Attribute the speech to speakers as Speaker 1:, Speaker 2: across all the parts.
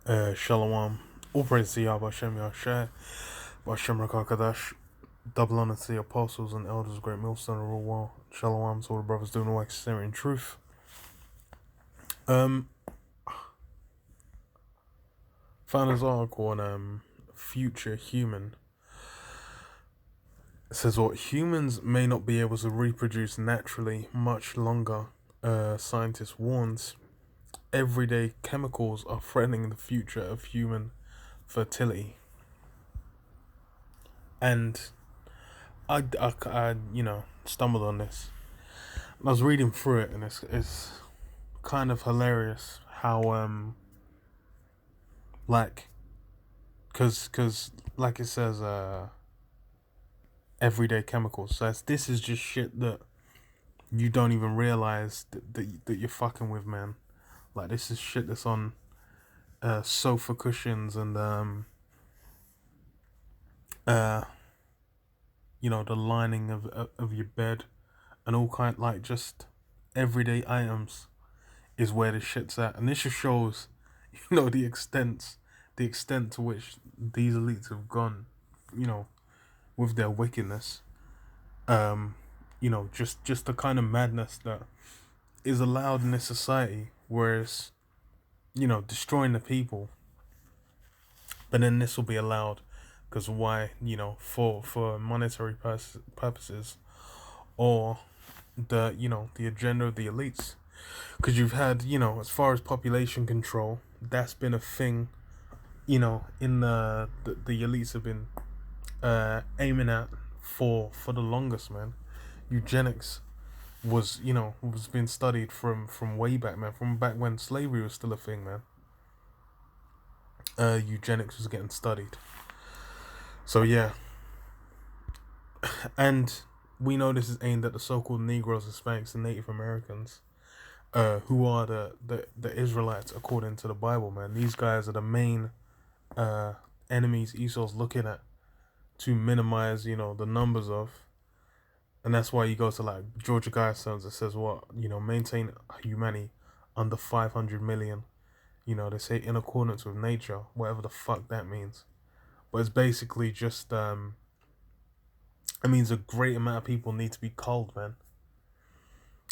Speaker 1: Shalom. All praise to Yahweh Hashem Yahshai, Hashem Rakakadash, double honor to the apostles and elders, great millstone of the world. Shalom to all the brothers doing the work in truth. Found this article on Future Human. It says what humans may not be able to reproduce naturally much longer. Scientist warns everyday chemicals are threatening the future of human fertility. And I stumbled on this. And I was reading through it, and it's kind of hilarious how cause like it says everyday chemicals. So this is just shit that you don't even realize that you're fucking with, man. Like, this is shit that's on sofa cushions and the lining of your bed and all kind, like, just everyday items is where this shit's at. And this just shows the extent to which these elites have gone, with their wickedness. Just the kind of madness that is allowed in this society, whereas destroying the people, but then this will be allowed because why? For monetary purposes, or the agenda of the elites. Because you've had, as far as population control, that's been a thing, in the elites have been aiming at for the longest, man. Eugenics was being studied from way back, man, from back when slavery was still a thing, man. Eugenics was getting studied. So yeah. And we know this is aimed at the so-called Negroes, Hispanics, and Native Americans, who are the Israelites according to the Bible, man. These guys are the main enemies Esau's looking at to minimize, the numbers of. And that's why you go to like Georgia Guidestones. It says what, maintain humanity under 500 million. They say in accordance with nature, whatever the fuck that means. But it's basically just it means a great amount of people need to be culled, man.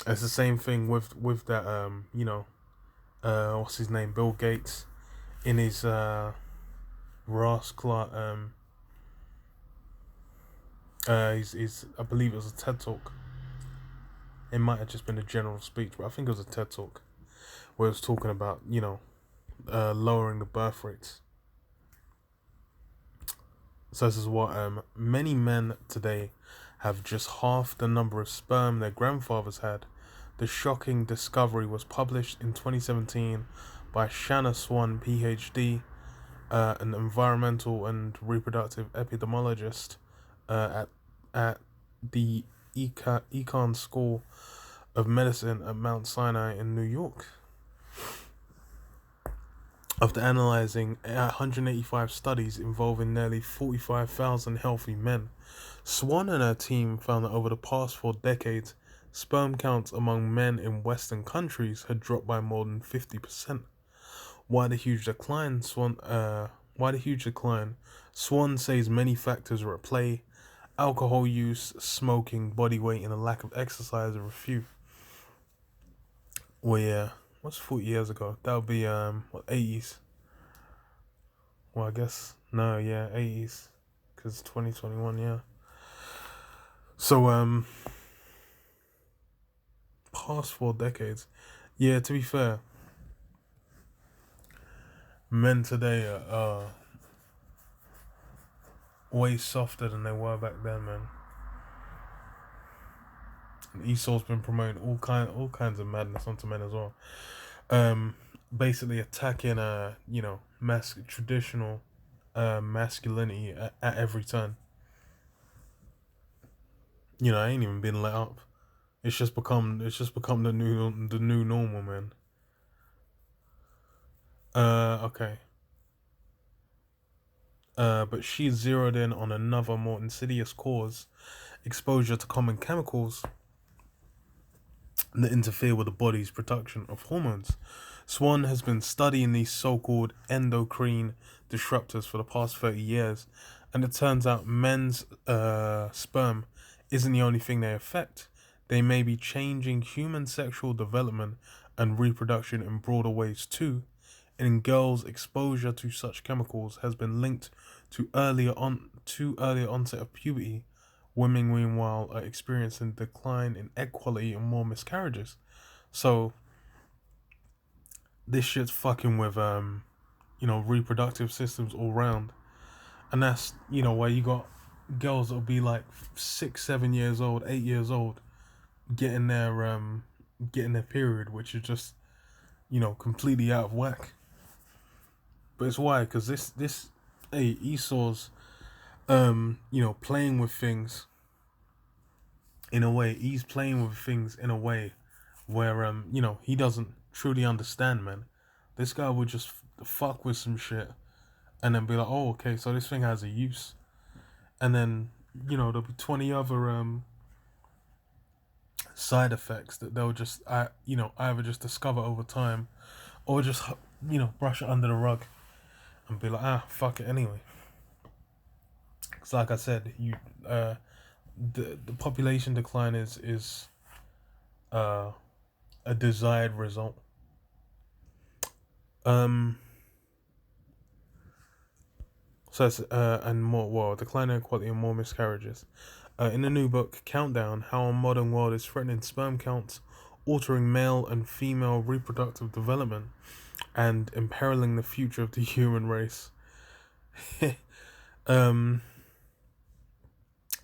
Speaker 1: It's the same thing with that what's his name, Bill Gates, in his Ross Clark he's I believe it was a TED talk. It might have just been a general speech, but I think it was a TED talk where it was talking about lowering the birth rates. So this is what many men today have just half the number of sperm their grandfathers had. The shocking discovery was published in 2017 by Shanna Swan, PhD, an environmental and reproductive epidemiologist at the Econ School of Medicine at Mount Sinai in New York. After analyzing 185 studies involving nearly 45,000 healthy men, Swan and her team found that over the past 4 decades, sperm counts among men in Western countries had dropped by more than 50%. Why the huge decline? Swan says many factors are at play: alcohol use, smoking, body weight, and a lack of exercise are a few. Well, yeah. What's 40 years ago? That would be 80s. Well, I guess no, yeah, 80s, because 2021, yeah. So past 4 decades. Yeah, to be fair, men today are way softer than they were back then, man. And Esau's been promoting all kinds of madness onto men as well. Basically attacking traditional masculinity at every turn. I ain't even been let up. It's just become the new normal, man. Okay. But she zeroed in on another more insidious cause: exposure to common chemicals that interfere with the body's production of hormones. Swan has been studying these so-called endocrine disruptors for the past 30 years, and it turns out men's sperm isn't the only thing they affect. They may be changing human sexual development and reproduction in broader ways too. And in girls, exposure to such chemicals has been linked to earlier onset of puberty. Women, meanwhile, are experiencing decline in egg quality and more miscarriages. So this shit's fucking with reproductive systems all round, and that's why you got girls that'll be like 6, 7 years old, 8 years old, getting their period, which is just completely out of whack. But it's why, because Esau's playing with things in a way. He's playing with things in a way where he doesn't truly understand, man. This guy would just fuck with some shit and then be like, oh, okay, so this thing has a use, and then there'll be 20 other side effects that they'll just either just discover over time, or just brush it under the rug and be like, fuck it anyway. Because like I said, the population decline is a desired result. So it's and more decline in quality and more miscarriages. In the new book, Countdown: How Our Modern World is Threatening Sperm Counts, Altering Male and Female Reproductive Development, and Imperiling the Future of the Human Race.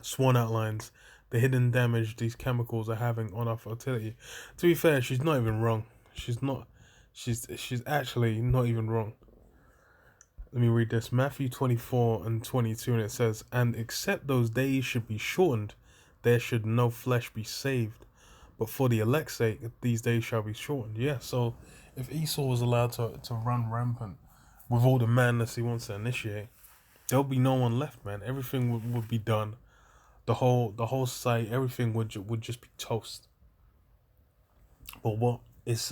Speaker 1: Swan outlines the hidden damage these chemicals are having on our fertility. To be fair, she's not even wrong. She's actually not even wrong. Let me read this. Matthew 24:22, and it says, "And except those days should be shortened, there should no flesh be saved. But for the elect's sake, these days shall be shortened." Yeah, so if Esau was allowed to run rampant with all the madness he wants to initiate, there'll be no one left, man. Everything would be done. The whole society, everything would just be toast. But what is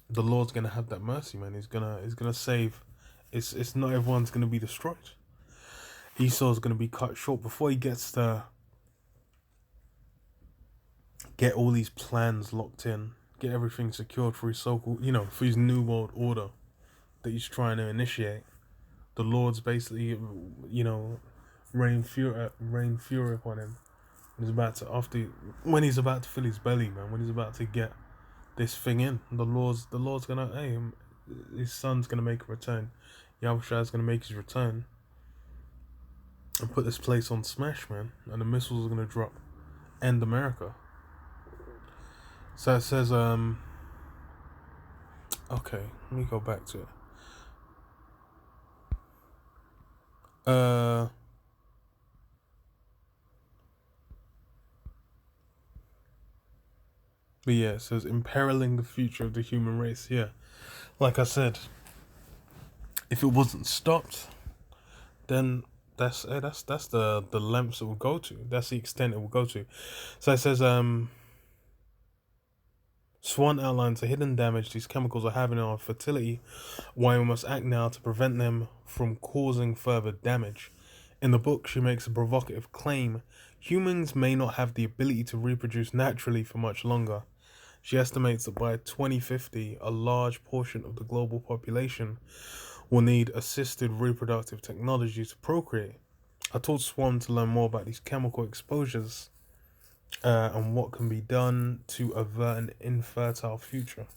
Speaker 1: the Lord's gonna have that mercy, man. He's gonna save. It's not everyone's gonna be destroyed. Esau's gonna be cut short before he gets to get all these plans locked in, get everything secured for his so-called, for his new world order that he's trying to initiate. The Lord's basically, rain fury upon him. He's about to when he's about to fill his belly, man. When he's about to get this thing in, the Lord's gonna, his son's gonna make a return. Yahushua's gonna make his return and put this place on smash, man. And the missiles are gonna drop, end America. So it says, okay, let me go back to it. But yeah, it says imperiling the future of the human race. Yeah, like I said, if it wasn't stopped, then that's the lengths it will go to. That's the extent it will go to. So it says, Swan outlines the hidden damage these chemicals are having on our fertility, why we must act now to prevent them from causing further damage. In the book, she makes a provocative claim: humans may not have the ability to reproduce naturally for much longer. She estimates that by 2050, a large portion of the global population will need assisted reproductive technology to procreate. I told Swan to learn more about these chemical exposures and what can be done to avert an infertile future.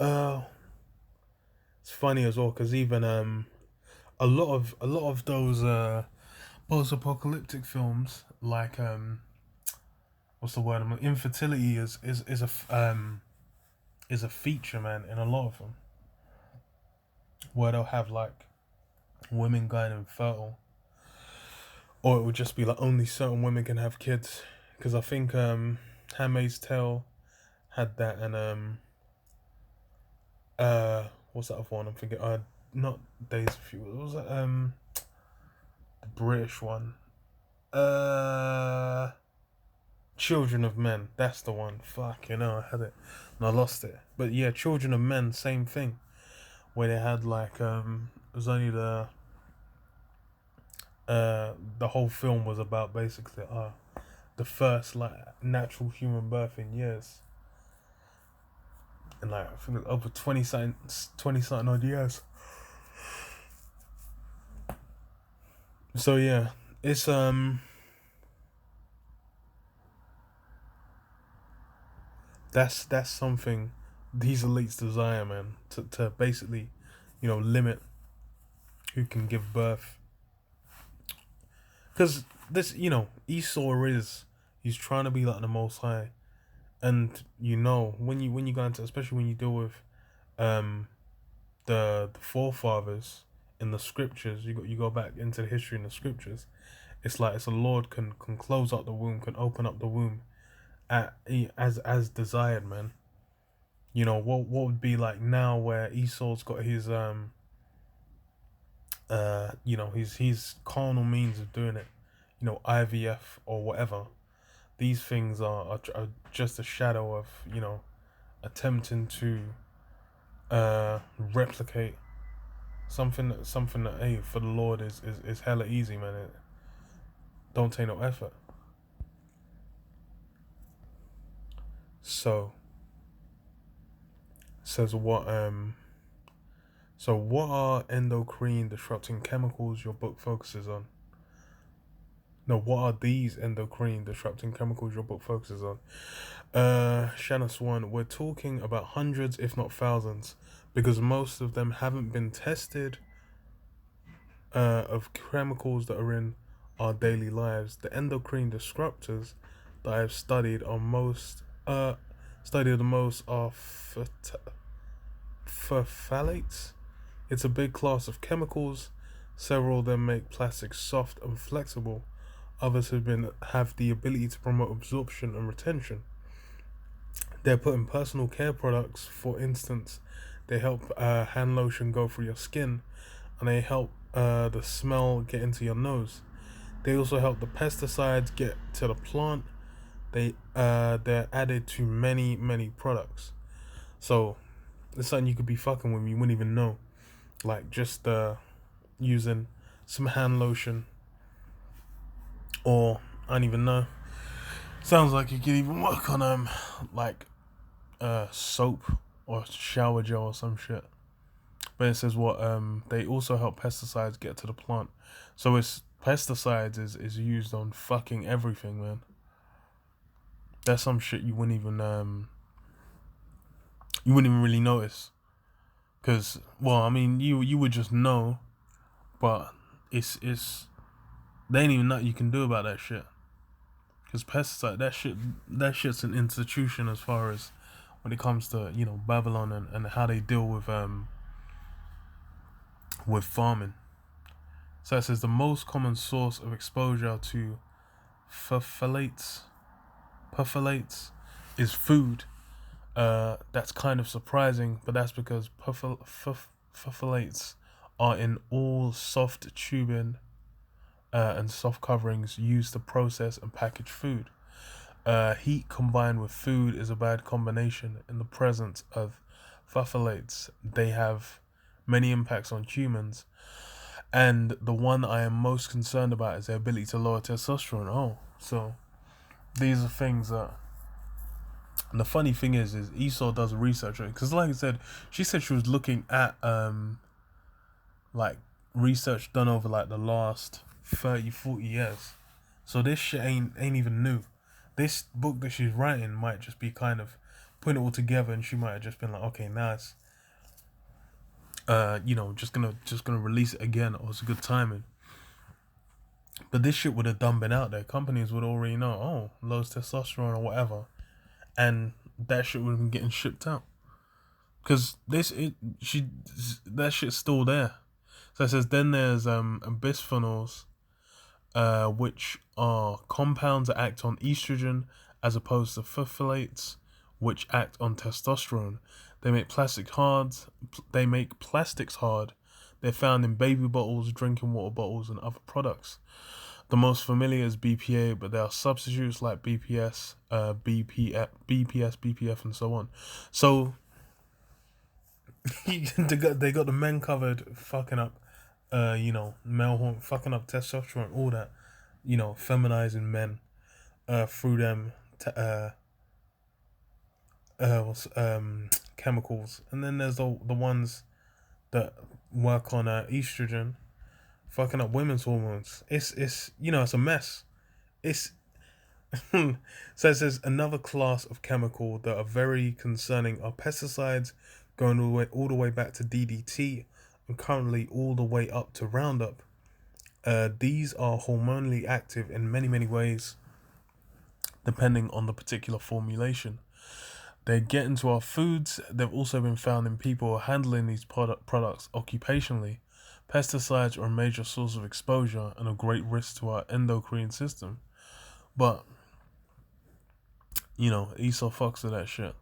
Speaker 1: It's funny as well, because even a lot of those post-apocalyptic films, like what's the word? Infertility is a feature, man, in a lot of them, where they'll have like women going infertile, or it would just be like only certain women can have kids. Because I think Handmaid's Tale had that, and what's that other one? I'm thinking not Days of Future. What was that? The British one. Uh, Children of Men. That's the one. Fuck, I had it and I lost it. But yeah, Children of Men, same thing. Where they had like it was only the whole film was about basically the first like natural human birth in years. And like I think it was over 20 something odd years. So yeah, it's that's something these elites desire, man, to basically, limit who can give birth. Because this, Esau he's trying to be like the Most High, and when you go into, especially when you deal with um the forefathers in the scriptures, you go back into the history in the scriptures. It's like it's a Lord can close up the womb, can open up the womb as desired, man. What would be like now where Esau's got his his carnal means of doing it, IVF or whatever. These things are just a shadow of attempting to replicate something that hey, for the Lord is hella easy, man. It don't take no effort. So says what so what are endocrine disrupting chemicals your book focuses on? No, what are these endocrine disrupting chemicals your book focuses on? Shanna Swan, we're talking about hundreds, if not thousands, because most of them haven't been tested of chemicals that are in our daily lives. The endocrine disruptors that I've studied the most are phthalates. It's a big class of chemicals. Several of them make plastics soft and flexible. Others have the ability to promote absorption and retention. They're put in personal care products. For instance, they help hand lotion go through your skin, and they help the smell get into your nose. They also help the pesticides get to the plant. They're added to many products. So it's something you could be fucking with, you wouldn't even know. Like just using some hand lotion, or I don't even know. Sounds like you could even work on like soap or shower gel or some shit. But it says what they also help pesticides get to the plant. So it's pesticides is used on fucking everything, man. That's some shit you wouldn't even really notice. Cause I mean you would just know, but it's they ain't even nothing you can do about that shit. Cause pesticide that shit's an institution as far as when it comes to Babylon and how they deal with farming. So it says the most common source of exposure to phthalates is food. That's kind of surprising, but that's because phthalates are in all soft tubing and soft coverings used to process and package food. Heat combined with food is a bad combination. In the presence of phthalates, they have many impacts on humans, and the one I am most concerned about is their ability to lower testosterone. Oh, so these are things that. And the funny thing is Esau does research on it, because like I said, she said she was looking at like research done over like the last 30-40 years. So this shit ain't even new. This book that she's writing might just be kind of putting it all together, and she might have just been like, okay, nice. Just gonna release it again, or it's a good timing. But this shit would have done been out there. Companies would already know, low testosterone or whatever, and that shit would have been getting shipped out. Because that shit's still there. So it says then there's bisphenols, which are compounds that act on estrogen as opposed to phthalates, which act on testosterone. They make plastics hard. They're found in baby bottles, drinking water bottles, and other products. The most familiar is BPA, but there are substitutes like BPS, BPF, and so on. So they got the men covered, fucking up, male hormone, fucking up testosterone, all that, feminizing men, through them, chemicals, and then there's the ones that work on estrogen, fucking up women's hormones. It's it's a mess. It's so it says another class of chemical that are very concerning are pesticides, going all the way back to DDT, and currently all the way up to Roundup. These are hormonally active in many ways, depending on the particular formulation. They get into our foods. They've also been found in people handling these products occupationally. Pesticides are a major source of exposure and a great risk to our endocrine system. But Esau fucks with that shit.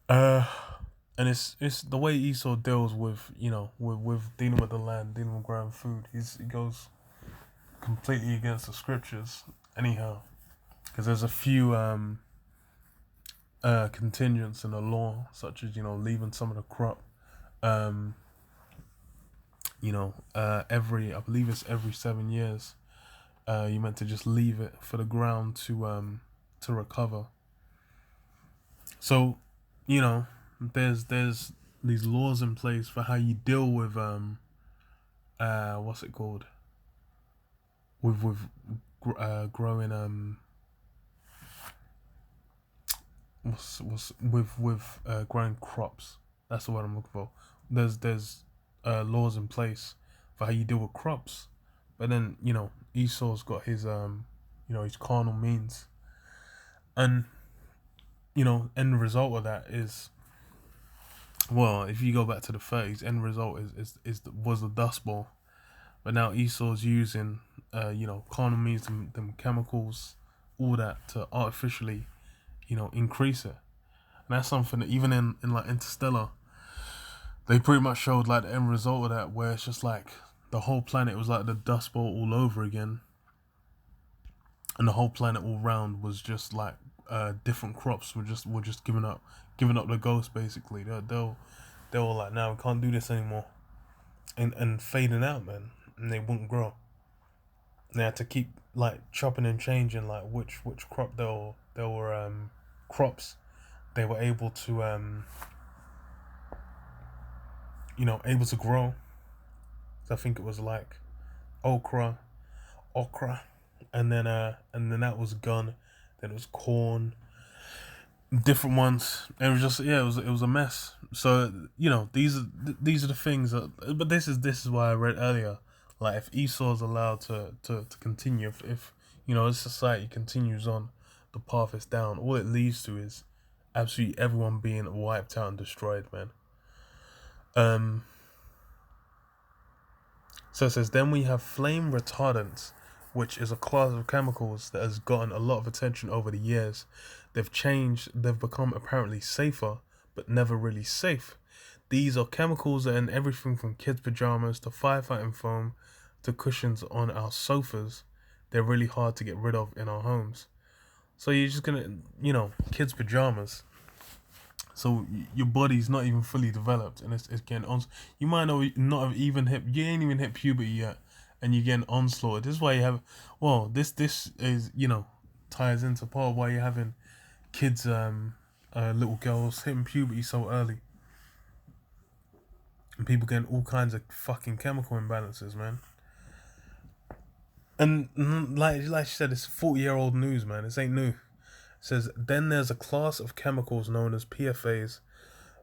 Speaker 1: And it's the way Esau deals with with dealing with the land, dealing with growing food. He goes completely against the scriptures. Anyhow, because there's a few contingents in the law, such as leaving some of the crop. I believe it's every 7 years. You're meant to just leave it for the ground to recover. So, there's these laws in place for how you deal with what's it called? With growing growing crops. That's the word I'm looking for. There's laws in place for how you deal with crops, but then Esau's got his his carnal means, and end result of that is, well, if you go back to the 30s, end result was the Dust Bowl, but now Esau's using carnal means, them chemicals, all that to artificially increase it. And that's something that even in like Interstellar, they pretty much showed like the end result of that, where it's just like the whole planet was like the Dust Bowl all over again, and the whole planet all round was just like different crops were just giving up the ghost basically. They were like, now we can't do this anymore, and fading out, man, and they wouldn't grow. They had to keep like chopping and changing like which crop they were crops they were able to able to grow. So I think it was like okra, and then that was gone. Then it was corn, different ones. And it was just it was a mess. So these are the things that. But this is why I read earlier. Like if Esau's allowed to continue, if this society continues on the path it's down, all it leads to is absolutely everyone being wiped out and destroyed, man. So it says, then we have flame retardants, which is a class of chemicals that has gotten a lot of attention over the years. They've become apparently safer, but never really safe. These are chemicals that are in everything from kids' pajamas to firefighting foam to cushions on our sofas. They're really hard to get rid of in our homes. So you're just gonna, kids' pajamas. So your body's not even fully developed, and it's getting on. You might not have even you ain't even hit puberty yet, and you're getting onslaught. This is why you have. Well, this is ties into part of why you're having kids, little girls hitting puberty so early, and people getting all kinds of fucking chemical imbalances, man. And like she said, it's 40-year-old news, man. This ain't new. It says, then there's a class of chemicals known as PFAs.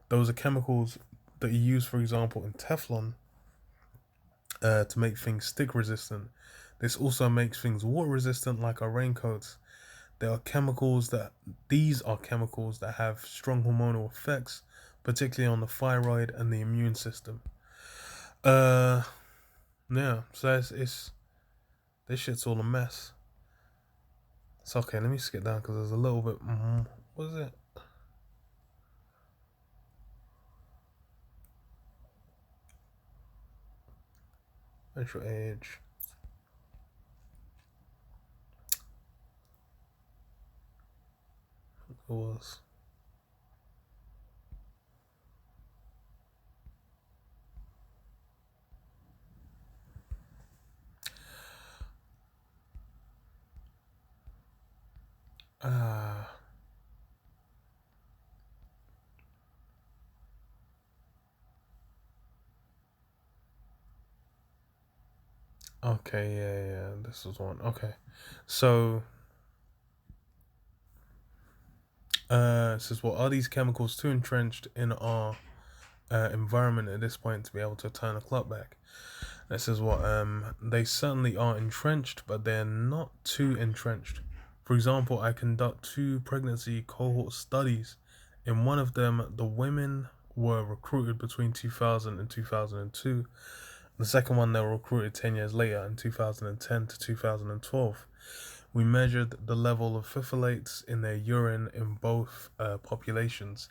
Speaker 1: Those are chemicals that you use, for example, in Teflon to make things stick resistant. This also makes things water resistant, like our raincoats. These are chemicals that have strong hormonal effects, particularly on the thyroid and the immune system. Yeah, so it's this shit's all a mess. It's okay, let me skip down because there's a little bit. What is it? Menstrual age. it was. Uh, okay, yeah. This was one. Okay, so it says, "Well, are these chemicals too entrenched in our environment at this point to be able to turn the clock back?" This is what they certainly are entrenched, but they're not too entrenched. For example, I conduct 2 pregnancy cohort studies. In one of them, the women were recruited between 2000 and 2002. The second one, they were recruited 10 years later in 2010 to 2012. We measured the level of phyphalates in their urine in both populations,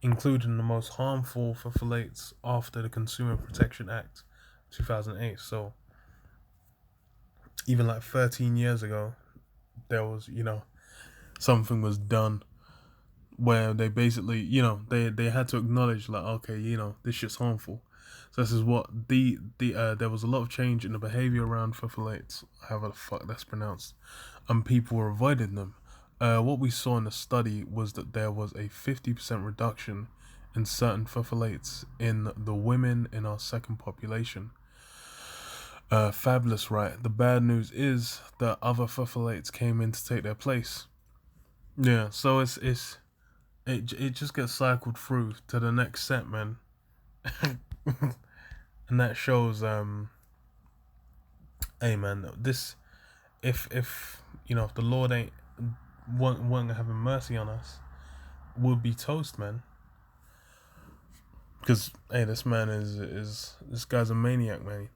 Speaker 1: including the most harmful phyphalates after the Consumer Protection Act 2008. So even like 13 years ago, there was, something was done where they basically, they had to acknowledge like, okay, this shit's harmful. So this is what there was a lot of change in the behavior around phyphalates, however the fuck that's pronounced, and people were avoiding them. What we saw in the study was that there was a 50% reduction in certain phyphalates in the women in our second population. Fabulous, right? The bad news is that other phyphalates came in to take their place. Yeah, so it just gets cycled through to the next set, man. And that shows hey man, this if if the Lord ain't weren't having mercy on us, we'll be toast, man. Because hey, this man is this guy's a maniac, man.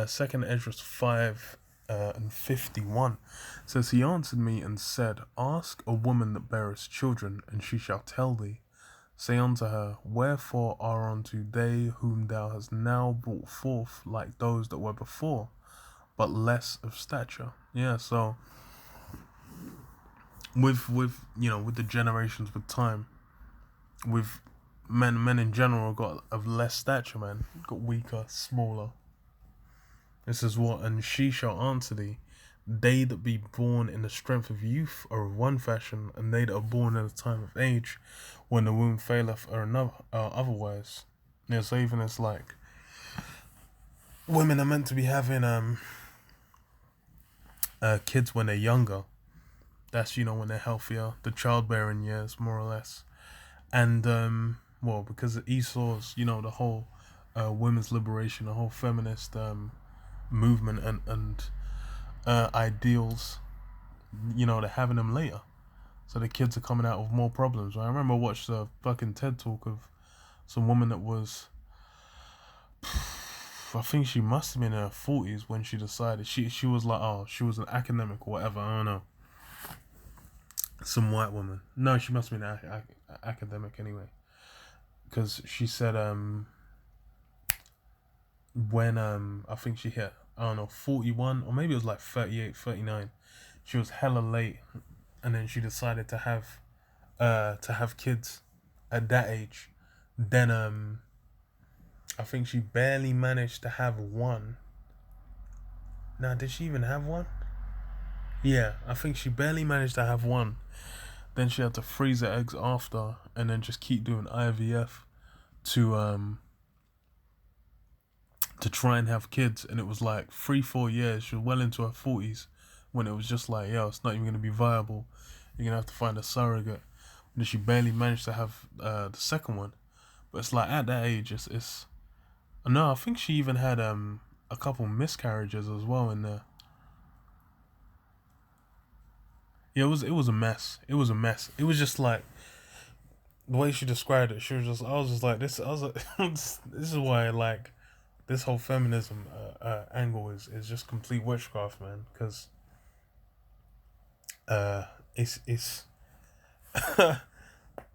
Speaker 1: Second Esdras 5 and 51 says, "He answered me and said, Ask a woman that beareth children, and she shall tell thee. Say unto her, Wherefore are unto they whom thou hast now brought forth like those that were before, but less of stature." Yeah, so with with the generations, with time, with men in general got of less stature, man, got weaker, smaller. This is what, and she shall answer thee, they that be born in the strength of youth are of one fashion, and they that are born in the time of age, when the womb faileth, are another, otherwise. Yeah, so even it's like women are meant to be having kids when they're younger. That's when they're healthier, the childbearing years, more or less. And well, because of Esau's, the whole women's liberation, the whole feminist movement and ideals, they're having them later. So the kids are coming out with more problems. Right? I remember I watched a fucking TED talk of some woman that was, I think she must have been in her 40s when she decided. She was like, oh, she was an academic or whatever, I don't know. Some white woman. No, she must have been an academic anyway. Because she said when I think she hit, I don't know, 41, or maybe it was like 38, 39. She was hella late, and then she decided to have kids at that age. Then I think she barely managed to have one. Now, did she even have one? Yeah, I think she barely managed to have one. Then she had to freeze her eggs after, and then just keep doing IVF to try and have kids. And it was like 3-4 years. She was well into her 40s when it was just like, yo, it's not even gonna be viable. You're gonna have to find a surrogate. And she barely managed to have the second one. But it's like at that age, it's no, I think she even had a couple miscarriages as well in there. Yeah, it was a mess. It was a mess. It was just like the way she described it. She was just, I was just like this. I was like, this is why like this whole feminism angle is just complete witchcraft, man. Because it's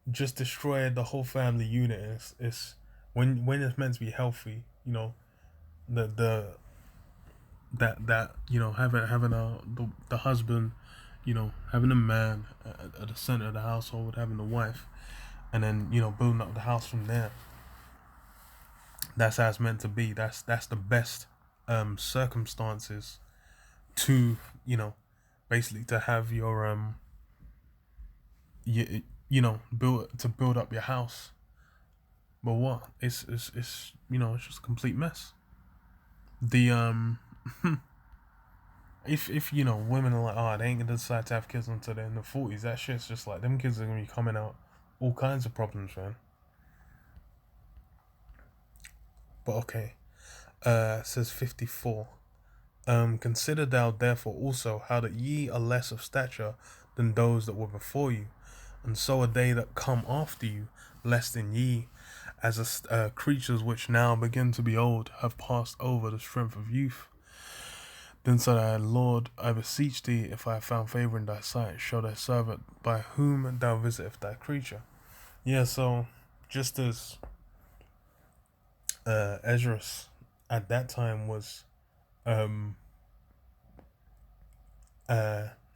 Speaker 1: just destroyed the whole family unit. It's when it's meant to be healthy, the that having the husband, having a man at the center of the household, having a wife, and then building up the house from there. That's how it's meant to be. That's the best circumstances to basically to have your build up your house. But what it's it's just a complete mess. The if women are like, oh, they ain't gonna decide to have kids until they're in the 40s, that shit's just like, them kids are gonna be coming out all kinds of problems, man. But okay, it says 54. Consider thou therefore also how that ye are less of stature than those that were before you, and so are they that come after you less than ye, as creatures which now begin to be old have passed over the strength of youth. Then said I, Lord, I beseech thee, if I have found favour in thy sight, show thy servant by whom thou visitest thy creature. Yeah, so just as Esdras at that time was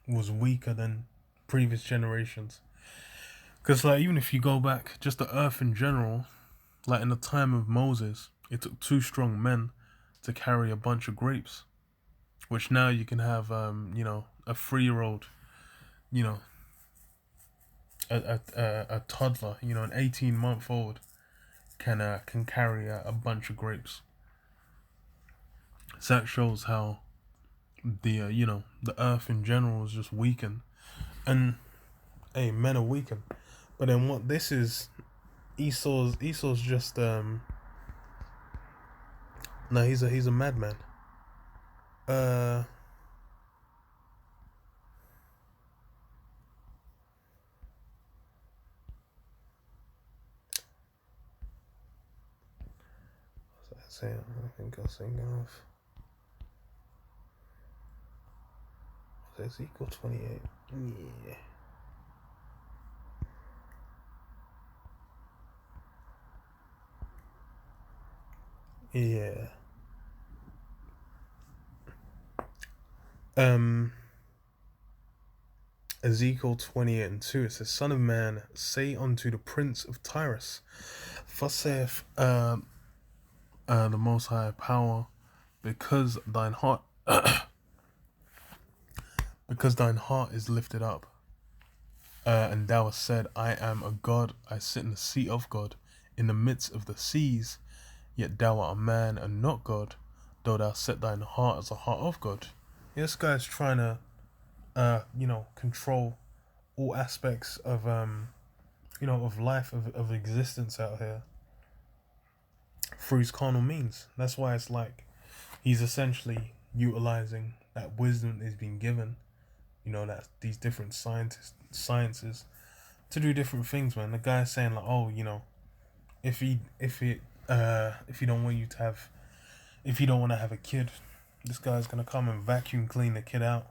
Speaker 1: weaker than previous generations. Because like, even if you go back just the earth in general, like in the time of Moses, it took 2 strong men to carry a bunch of grapes, which now you can have a 3-year-old, a toddler, an 18-month-old can carry a bunch of grapes. So that shows how the the earth in general is just weakened, and hey, men are weakened. But then what this is, Esau's just no, he's a madman. I think I was thinking of Ezekiel 28. Yeah. Ezekiel 28:2, it says, Son of man, say unto the prince of Tyrus, thus saith the Most High Power, because thine heart is lifted up, and thou hast said, I am a God, I sit in the seat of God, in the midst of the seas, yet thou art a man and not God, though thou set thine heart as a heart of God. This guy's trying to control all aspects of of life, of existence out here through his carnal means. That's why it's like he's essentially utilizing that wisdom that's been given, that these different sciences to do different things, man. The guy's saying like, oh, if you don't want to have a kid, this guy's gonna come and vacuum clean the kid out,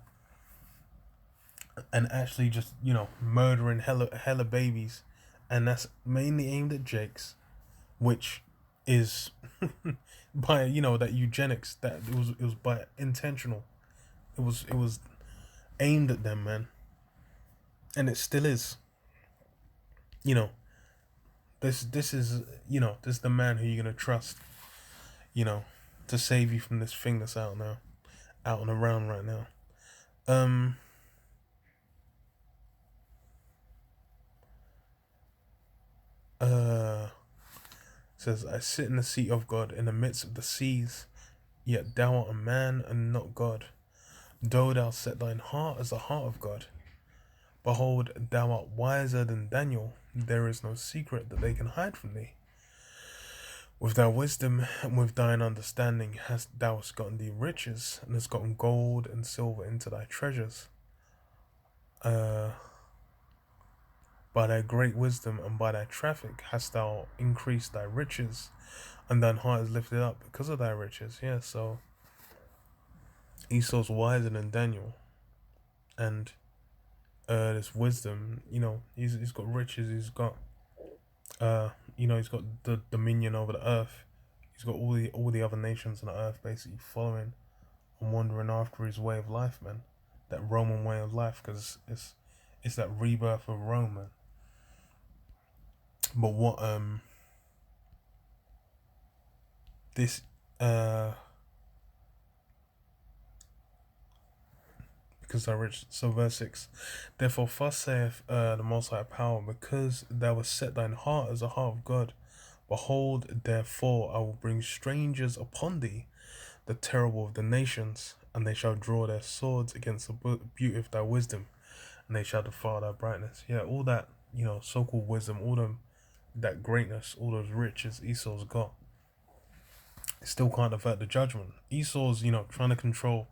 Speaker 1: and actually just murdering hella babies, and that's mainly aimed at Jakes, which is by that eugenics, that it was by intentional. It was aimed at them, man, and it still is. This is this is the man who you're gonna trust, to save you from this thing that's out and around right now. Says, I sit in the seat of God in the midst of the seas, yet thou art a man and not God. Though thou set thine heart as the heart of God, behold, thou art wiser than Daniel. There is no secret that they can hide from thee. With thy wisdom and with thine understanding thou hast gotten thee riches, and hast gotten gold and silver into thy treasures. By thy great wisdom and by thy traffic hast thou increased thy riches, and thine heart is lifted up because of thy riches. Yeah, so Esau's wiser than Daniel, and this wisdom, he's got riches, he's got he's got the dominion over the earth, he's got all the other nations on the earth basically following and wandering after his way of life, man. that Roman way of life, because it's that rebirth of Rome, man. But what this because I reached, so verse 6, therefore thus saith the Most High Power, because thou hast set thine heart as a heart of God, behold, therefore I will bring strangers upon thee, the terrible of the nations, and they shall draw their swords against the beauty of thy wisdom, and they shall defile thy brightness. Yeah, all that, so-called wisdom, all them, that greatness, all those riches Esau's got, it still can't avert the judgment. Esau's, trying to control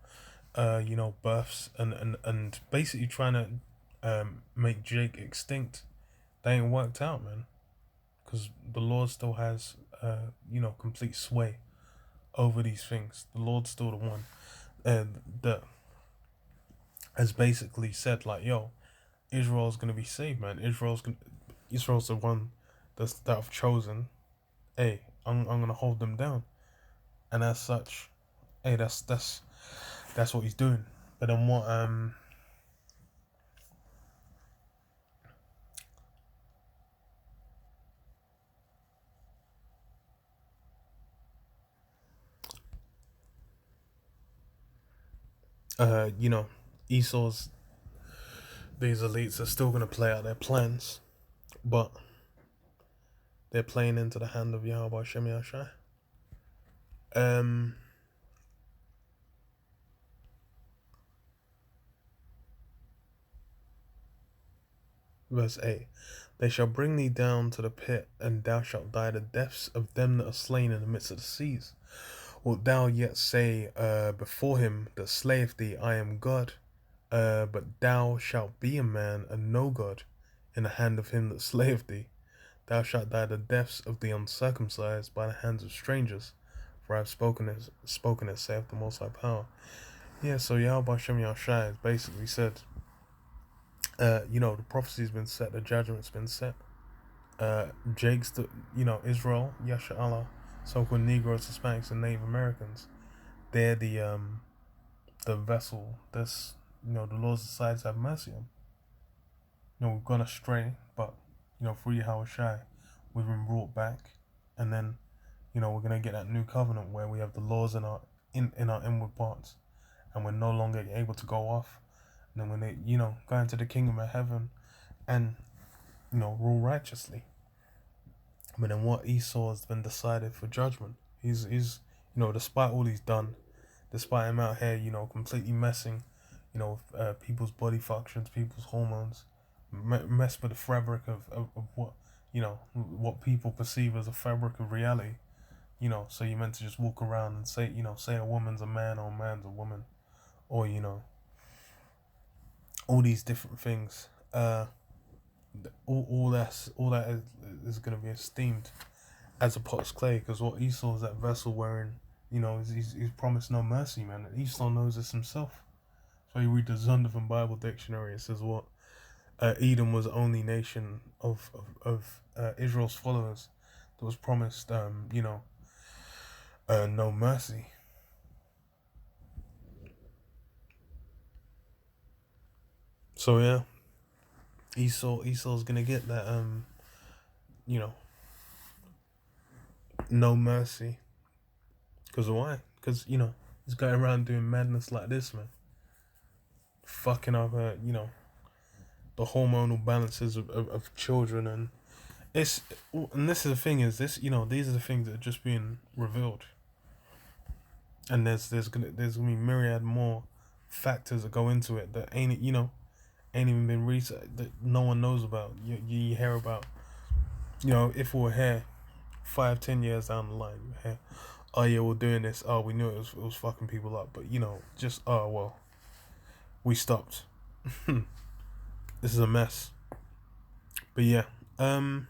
Speaker 1: births, and basically trying to make Jake extinct. They ain't worked out, man, because the Lord still has complete sway over these things. The Lord's still the one that has basically said, like, yo, Israel's gonna be saved, man. Israel's the one that I've chosen. Hey, I'm gonna hold them down, and as such, hey, that's what he's doing. But then what Esau's, these elites are still gonna play out their plans, but they're playing into the hand of Yahweh Shem Yashai. Verse 8, they shall bring thee down to the pit, and thou shalt die the deaths of them that are slain in the midst of the seas. Wilt thou yet say before him that slayeth thee, I am God? But thou shalt be a man and no God in the hand of him that slayeth thee. Thou shalt die the deaths of the uncircumcised by the hands of strangers. For I have spoken it, saith the Most High Power. Yeah, so Yahweh Shem Yashai has basically said, the prophecy's been set, the judgment's been set. Jake's the, Israel, Yasha Allah, so-called Negroes, Hispanics, and Native Americans, they're the vessel that's, the Lord decides to have mercy on. We've gone astray, but, through Yahweh Shai, we've been brought back, and then, we're gonna get that new covenant where we have the laws in our inward parts, and we're no longer able to go off, and then when they, go into the kingdom of heaven, and rule righteously. But then what Esau has been decided for judgment. He's despite all he's done, despite him out here, completely messing, with people's body functions, people's hormones, mess with the fabric of what, what people perceive as a fabric of reality. So you're meant to just walk around and say, say a woman's a man or a man's a woman, or, all these different things. All that is going to be esteemed as a pot's clay, because what Esau is that vessel wherein, he's promised no mercy, man. And Esau knows this himself. So you read the Zondervan Bible Dictionary, it says what Edom was the only nation of Israel's followers that was promised no mercy. So yeah, Esau's gonna get that no mercy. Because why? Because he's going around doing madness like this, man, fucking up the hormonal balances of children, and this is the thing, is this, these are the things that are just being revealed, and there's gonna be myriad more factors that go into it that ain't even been researched, that no one knows about. You hear about, if we were here 5-10 years down the line, you hear, oh yeah, we're doing this, oh we knew it was fucking people up, but just, oh well, we stopped. This is a mess. But yeah, I'll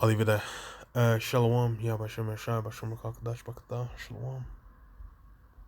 Speaker 1: leave it there. Shalom, Shalom.